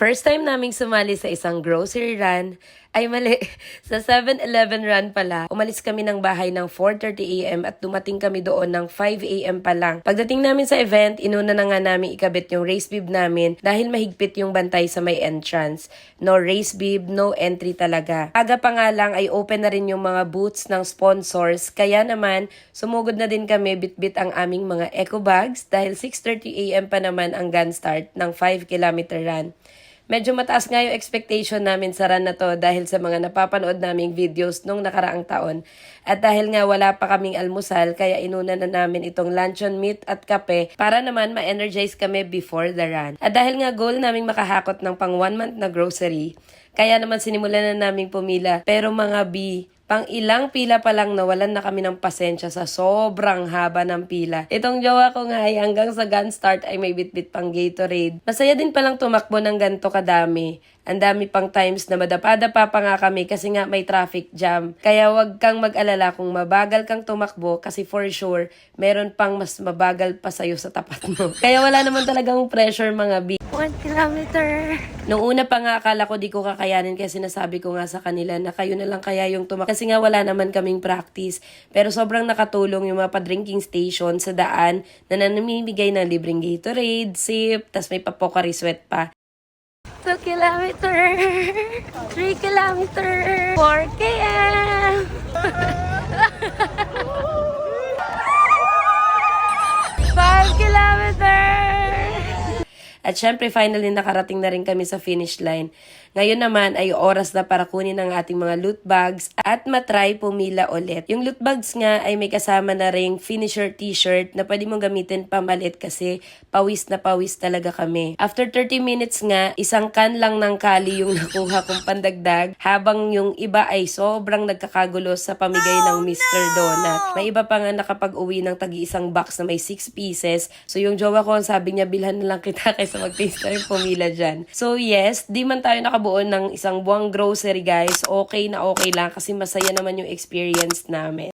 First time naming sumali sa isang grocery run, ay mali, sa 7-Eleven run pala. Umalis kami ng bahay ng 4:30 AM at dumating kami doon ng 5 AM pa lang. Pagdating namin sa event, inuna na nga namin ikabit yung race bib namin dahil mahigpit yung bantay sa may entrance. No race bib, no entry talaga. Aga pa nga lang ay open na rin yung mga booths ng sponsors, kaya naman sumugod na din kami bitbit ang aming mga eco bags dahil 6:30 AM pa naman ang gun start ng 5-kilometer run. Medyo mataas nga yung expectation namin sa run na to dahil sa mga napapanood naming videos nung nakaraang taon. At dahil nga wala pa kaming almusal, kaya inuna na namin itong luncheon meat at kape para naman ma-energize kami before the run. At dahil nga goal naming makahakot ng pang 1 month na grocery, kaya naman sinimulan na naming pumila. Pero mga B, pang ilang pila pa lang nawalan na kami ng pasensya sa sobrang haba ng pila. Itong jowa ko nga ay hanggang sa gun start ay may bitbit pang Gatorade. Masaya din palang tumakbo ng ganito kadami. Ang dami pang times na madapa-dapa pa nga kami kasi nga may traffic jam. Kaya wag kang mag-alala kung mabagal kang tumakbo kasi for sure, meron pang mas mabagal pa sa'yo sa tapat mo. Kaya wala naman talagang pressure mga B. 1 kilometer. Nung una pa nga akala ko di ko kakayanin kaya sinasabi ko nga sa kanila na kayo na lang kaya yung tumakbo. Kasi nga wala naman kaming practice. Pero sobrang nakatulong yung mga pa-drinking station sa daan na namimigay ng libreng Gatorade, sip, tas may pa-Pocari Sweat pa. 2 kilometer. 3 kilometer. 4 km. At syempre, finally nakarating na rin kami sa finish line. Ngayon naman ay oras na para kunin ang ating mga loot bags at matry pumila ulit. Yung loot bags nga ay may kasama na ring finisher t-shirt na pwede mong gamitin pamalit kasi pawis na pawis talaga kami. After 30 minutes nga, isang can lang ng kali yung nakuha kong pandagdag habang yung iba ay sobrang nagkakagulo sa pamigay ng Mr. Donut. May iba pa nga nakapag-uwi ng tagi-isang box na may 6 pieces. So yung jowa ko, sabi niya, bilhan na lang kita kaysa mag-taste tayo pumila dyan. So yes, di man tayo nakabuo ng isang buwang grocery guys. Okay na okay lang kasi masaya naman yung experience namin.